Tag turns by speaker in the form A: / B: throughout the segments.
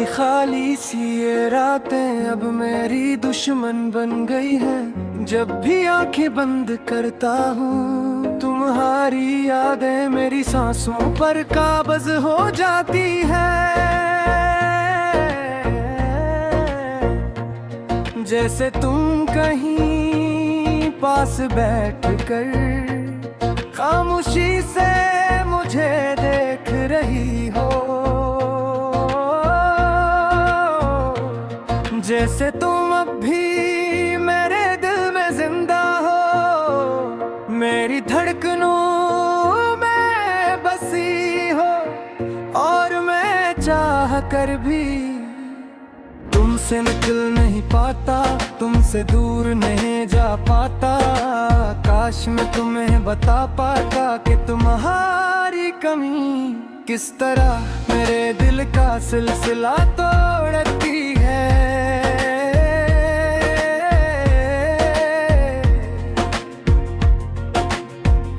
A: खाली खाली सी ये रातें अब मेरी दुश्मन बन गई हैं। जब भी आंखें बंद करता हूँ तुम्हारी यादें मेरी सांसों पर काबज हो जाती है। जैसे तुम कहीं पास बैठ कर खामोशी से मुझे देख रही हो। जैसे तुम अब भी मेरे दिल में जिंदा हो, मेरी धड़कनों में बसी हो। और मैं चाह कर भी तुमसे निकल नहीं पाता, तुमसे दूर नहीं जा पाता। काश मैं तुम्हें बता पाता कि तुम्हारी कमी किस तरह मेरे दिल का सिलसिला तोड़ती है।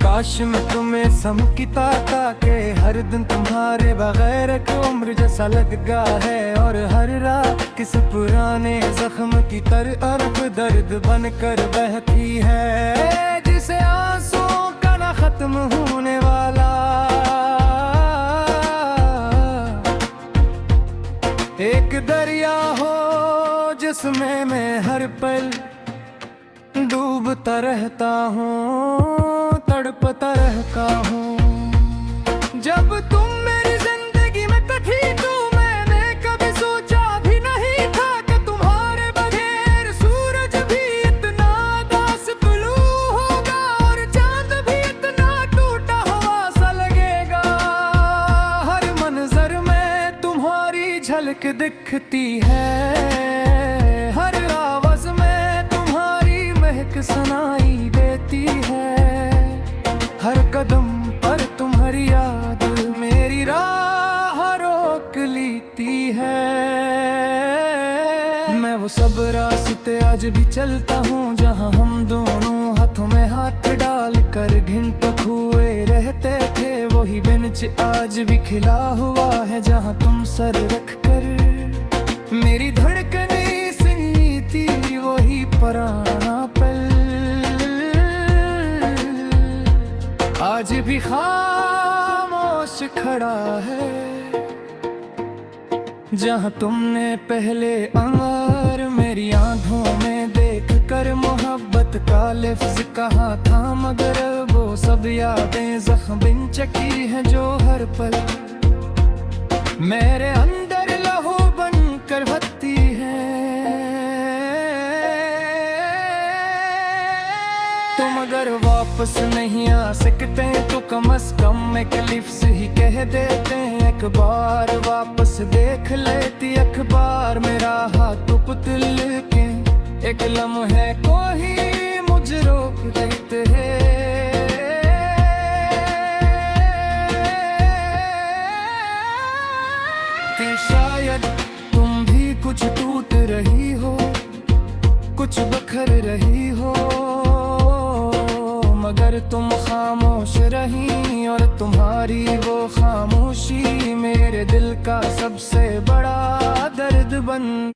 A: काश मैं तुम्हें समझता ताकि हर दिन तुम्हारे बगैर एक उम्र जैसा लगता है। और हर रात किस पुराने जख्म की तरह अरब दर्द बनकर बहती है, जिसे आंसुओं का ना खत्म होने वाला एक दरिया हो जिसमें मैं हर पल डूबता रहता हूँ, तड़पता रहता हूँ। जब तुम मेरी जिंदगी में थी तो मैंने कभी सोचा भी नहीं था कि तुम्हारे बगैर सूरज भी इतना दास ब्लू होगा और चांद भी इतना टूटा हुआ सा लगेगा। हर मंजर में तुम्हारी झलक दिखती है, हर आवाज में तुम्हारी महक सुनाई देती है। हर कदम पर तुम्हारी याद मेरी राह रोक लेती है। मैं वो सब रास्ते आज भी चलता हूँ जहाँ हम दोनों हाथों में हाथ डाल कर घिंट हुए रहते थे। वही बेंच आज भी खिला हुआ है जहाँ तुम सर रख कर मेरी धड़कनें सुनी थी। वही पुराना पल आज भी खामोश खड़ा है, जहाँ तुमने पहले अंगार मेरी आंखों में देख कर मोहब्बत का लफ्ज कहा था। मगर वो सब यादें जख्म बिन चकी हैं जो हर पल मेरे अंदर लहू बन कर बहती है। तुम अगर वापस नहीं आ सकते तो कम से कम एक लिफ्स ही कह देते। एक बार वापस देख लेती अखबार मेरा हाथ पुतल के, एक लम्हे को ही मुझे रोक देते हैं। कि शायद तुम भी कुछ टूट रही हो, कुछ बखर रही हो, मगर तुम खामोश रही। और तुम्हारी वो खामोशी मेरे दिल का सबसे बड़ा दर्द बन।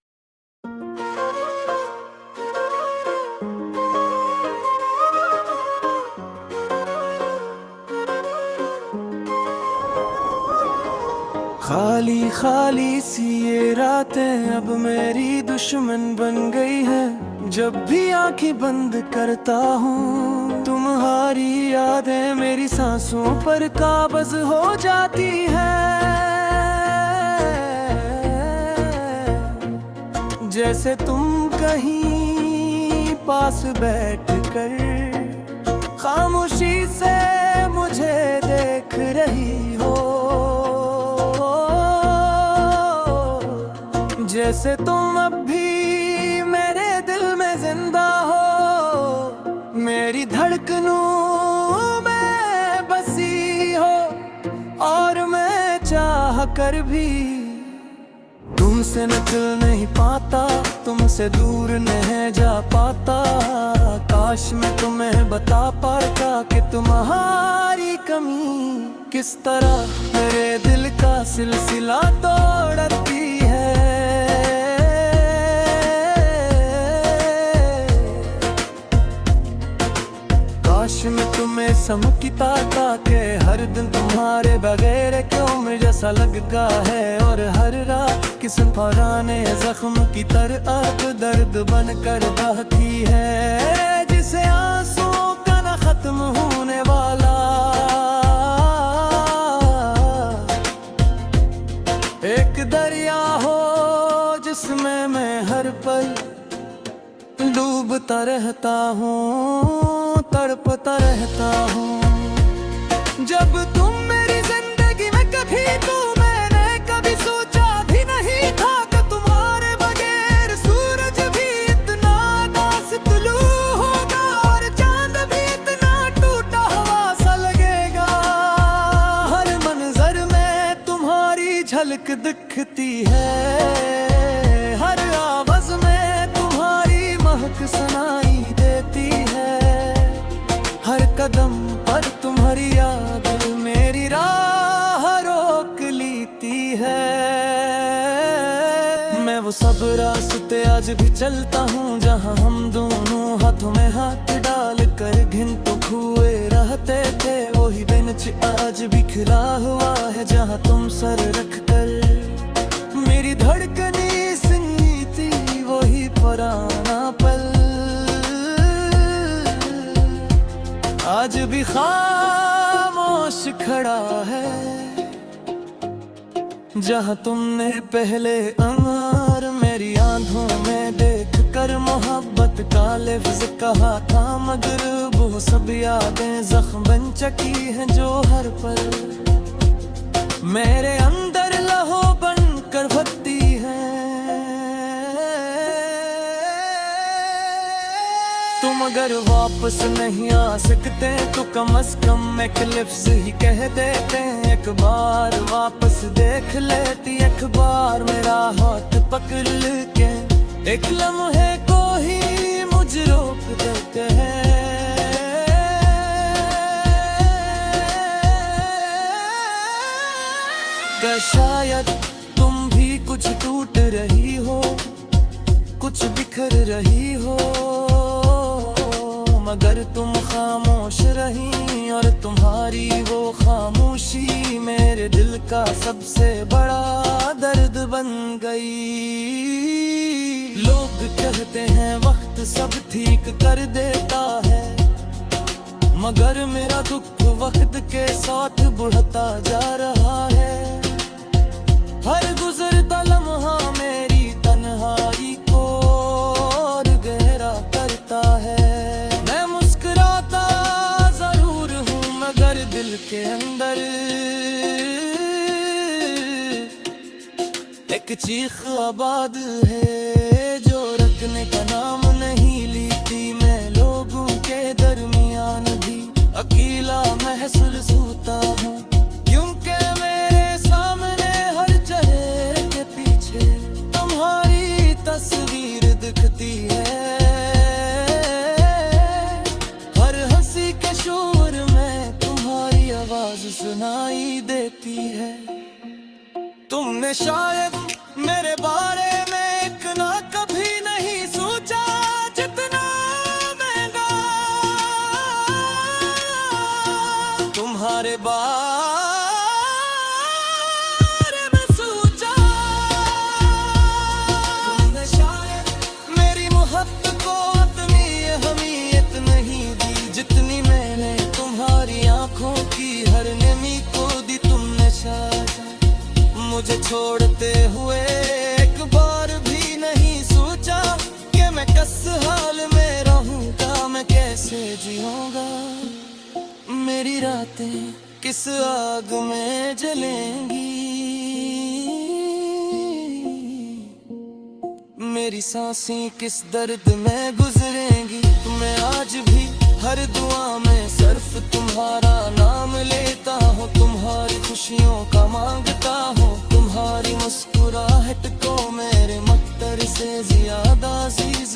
A: खाली खाली सी ये रातें अब मेरी दुश्मन बन गई हैं। जब भी आंखें बंद करता हूँ तुम्हारी यादें मेरी सांसों पर काबज हो जाती है। जैसे तुम कहीं पास बैठ कर खामोशी से मुझे देख रही हो। जैसे तुम अब भी मेरे दिल में जिंदा हो, मेरी धड़कनों में बसी हो। और मैं चाह कर भी तुमसे निकल नहीं पाता, तुमसे दूर नहीं जा पाता। काश मैं तुम्हें बता पाता कि तुम्हारी कमी किस तरह मेरे दिल का सिलसिला तोड़ती है। कसम की ताके हर दिन तुम्हारे बगैर क्यों मुझे सा लगता है। और हर रात किस पुराने जख्म की तरह आग दर्द बन कर बहती है, जिसे आंसुओं का न खत्म होने वाला एक दरिया हो, जिसमें मैं हर पल डूबता रहता हूँ, तड़पता रहता हूँ। जब तुम मेरी जिंदगी में कभी तो मैंने कभी सोचा भी नहीं था कि तुम्हारे बगैर सूरज भी इतना दासितलू होगा और चांद भी इतना टूटा हुआ सा लगेगा। हर मंजर में तुम्हारी झलक दिखती है, हर आवाज में तुम्हारी महक सुनाई देती है, हर कदम पर तुम्हारी याद मेरी राह रोक लेती है। मैं वो सब रास्ते आज भी चलता हूँ जहाँ हम दोनों हाथों में हाथ डाल कर घिन तो खुए रहते थे। वही बेंच आज भी खिला हुआ है जहाँ तुम सर रख कर मेरी धड़कनी सुनी थी, वही पुराना पल आज भी खामोश खड़ा है। जहाँ तुमने पहले अमर मेरी आंखों में देख कर मोहब्बत का लफ्ज़ कहा था, मगर वो सब यादें जख्म बन चुकी हैं जो हर पल मेरे अंदर लहू बन कर भरती है। तुम अगर वापस नहीं आ सकते तो कम से कम एक लफ्ज़ ही कह देते, एक बार वापस देख लेती, एक बार मेरा हाथ पकड़ के एक लम्हे को ही मुझे रोक देते हैं। कि शायद तुम भी कुछ टूट रही हो, कुछ बिखर रही हो, मगर तुम खामोश रही और तुम्हारी वो खामोशी मेरे दिल का सबसे बड़ा दर्द बन गई। लोग कहते हैं वक्त सब ठीक कर देता है, मगर मेरा दुख वक्त के साथ बढ़ता जा रहा है। हर गुजरता लम्हा मेरी तन्हाई को और गहरा करता है। मैं मुस्कुराता जरूर हूँ मगर दिल के अंदर एक चीख आबाद है जो रखने का नाम नहीं लेती। मैं लोगों के दरमियान भी अकेला महसूस होता हूँ, क्योंकि मेरे सामने हर चेहरे के पीछे तुम्हारी तस्वीर दिखती है। हर हंसी के शोर में तुम्हारी आवाज सुनाई देती है। तुमने शायद मेरे बारे में इतना कभी नहीं सोचा जितना महंगा तुम्हारे बारे में सोचा। तुमने शायद मेरी मोहब्बत को इतनी अहमियत नहीं दी जितनी मैंने तुम्हारी आंखों की हर नमी को दी। तुमने शायद मुझे छोड़ते हुए एक बार भी नहीं सोचा कि मैं किस हाल में रहूंगा, मैं कैसे जीऊंगा, मेरी रातें किस आग में जलेंगी, मेरी सांसें किस दर्द में गुजरेंगी। मैं आज भी हर दुआ में सिर्फ तुम्हारा नाम लेता हूँ, तुम्हारी खुशियों का मांगता हूँ, तुम्हारी मुस्कुराहट को मेरे मक्तर से ज्यादा अजीज